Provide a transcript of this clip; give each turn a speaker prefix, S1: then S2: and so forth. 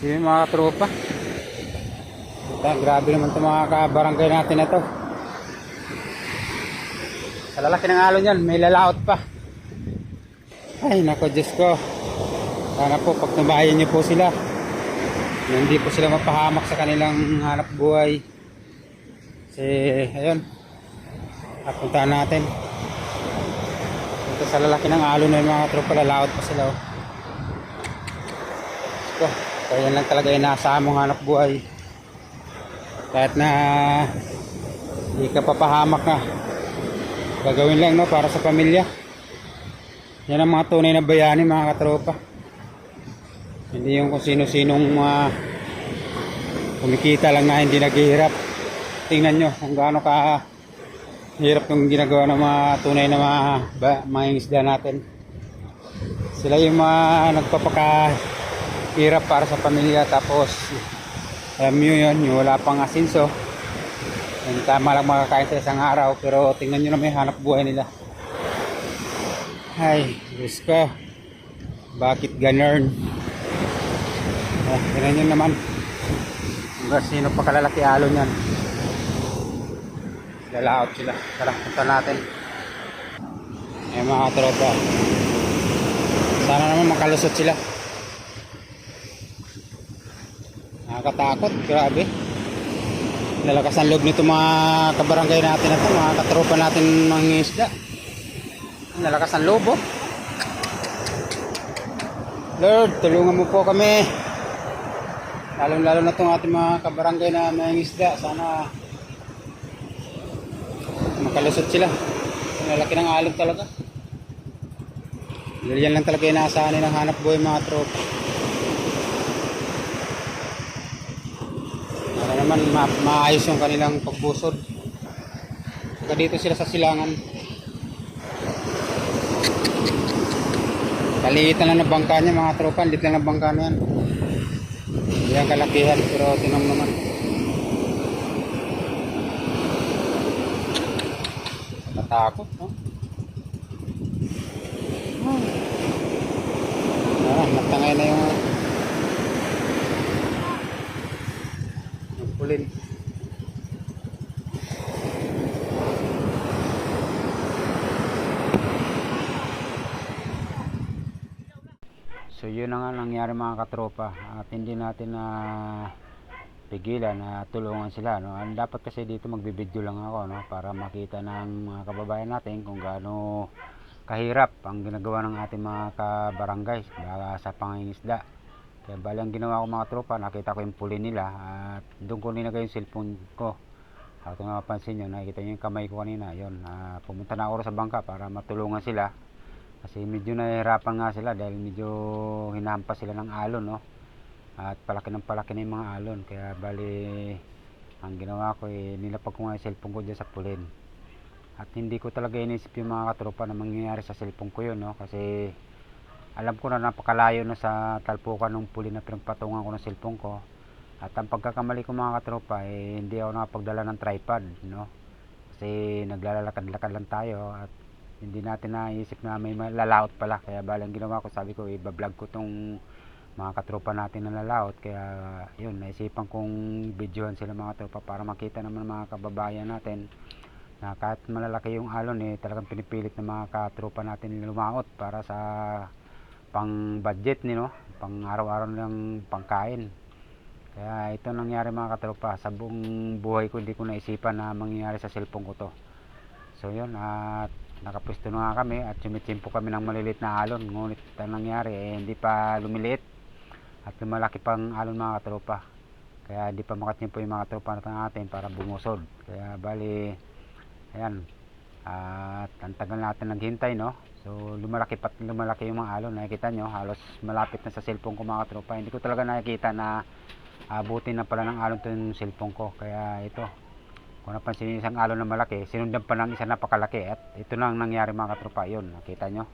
S1: Yun mga katropa. Grabe naman itong mga kabarangay natin na to. Sa lalaki ng alon yan, may lalaot pa. Ay nako Diyos ko. Sana po pag nabayan niyo po sila, hindi po sila mapahamak sa kanilang hanap buhay. Kasi ayun, napuntahan natin. Ito sa lalaki ng alon na yung mga katropa, lalaot pa sila. So, kaya lang talaga inasamong hanap buhay. Kahit na hindi ka papahamak na, gagawin lang no, para sa pamilya. Yan ang mga tunay na bayani mga katropa. Hindi yung kung sino-sinong kumikita lang na hindi naghihirap. Tingnan nyo kung gaano ka hirap yung ginagawa ng mga tunay na mga isda natin. Sila yung mga nagpapakahirap para sa pamilya. Tapos alam nyo yun, yung wala pang asinso, yung tama lang makakain sa isang araw, pero tingnan nyo naman yung hanap buhay nila. Ay, Diyos ko, bakit ganun? Tingnan nyo naman hanggang sino pa kalalaki alon yan. Lalaot sila. Tara, punta natin. Ay mga tropa, sana naman makalusot sila. Nakakatakot, grabe. Lalakas ang loob nito mga kabarangay natin na ito, mga katropa natin mga isda. Lalakas ang loob, oh. Lord, tulungan mo po kami. Lalo na itong ating mga kabarangay na mga isda. Sana makalusot sila. Lalaki ng alog talaga. Yan lang talaga inaasahan nilang hanap buhay mga tropa. Para naman maayos yung kanilang pagbusod. Saka dito sila sa silangan. Kaliitan lang na bangka niya mga tropa. Liit lang na bangka na yan. Hindi yan kalakihan, pero tinam naman. Natakot, no? Natangay na yung pulin. So yun na nga nangyari mga katropa, at hindi natin na pigilan na tulungan sila, no? Dapat kasi dito magbibideo lang ako, no? Para makita ng mga kababayan natin kung gaano kahirap ang ginagawa ng ating mga kabarangay sa pangingisda. Kaya bali ang ginawa ko mga tropa, nakita ko yung puli nila at doon ko nilagay yung cellphone ko. At kung napapansin nyo, nakikita nyo yung kamay ko kanina, yun, pumunta na ako sa bangka para matulungan sila. Kasi medyo nahihirapan nga sila dahil medyo hinampas sila ng alon, no? At palaki na yung mga alon. Kaya bali ang ginawa ko, nilapag ko nga yung cellphone ko dyan sa pulin. At hindi ko talaga inisip yung mga katropa na mangyayari sa cellphone ko yun, no? Kasi alam ko na napakalayo na sa talpukan ng puli na pinagpatungan ko ng cellphone ko. At ang pagkakamali ko mga katropa, hindi ako nakapagdala ng tripod, no? Kasi naglalakad-lakad lang tayo at hindi natin naisip na may lalaot pala. Kaya balang ginawa ko, sabi ko ibablog ko tong mga katropa natin na lalaot. Kaya yun, naisipan kong videohan sila mga katropa para makita naman mga kababayan natin na kahit malalaki yung alon, talagang pinipilit ng mga katropa natin lumaot para sa pang budget no? Pang araw-araw ng pangkain. Kaya ito nangyari mga katropa, sa buong buhay ko hindi ko naisipan na mangyayari sa cellphone ko to. So yun, at nakapwesto na nga kami at sumitsimpo kami ng maliliit na alon. Ngunit ang nangyari, hindi pa lumiliit at lumalaki pang alon mga katropa. Kaya hindi pa makatsimpo yung mga tropa natin para bumusod. Kaya bali, ayan, at ang tagal natin naghintay, no? So lumalaki yung mga alon. Nakikita nyo, halos malapit na sa cellphone ko mga tropa. Hindi ko talaga nakikita na abutin na pala ng alon to yung cellphone ko. Kaya ito, kung napansin yung isang alon na malaki, sinundan pa ng isa napakalaki. At ito na ang nangyari mga tropa. Yun, nakita nyo.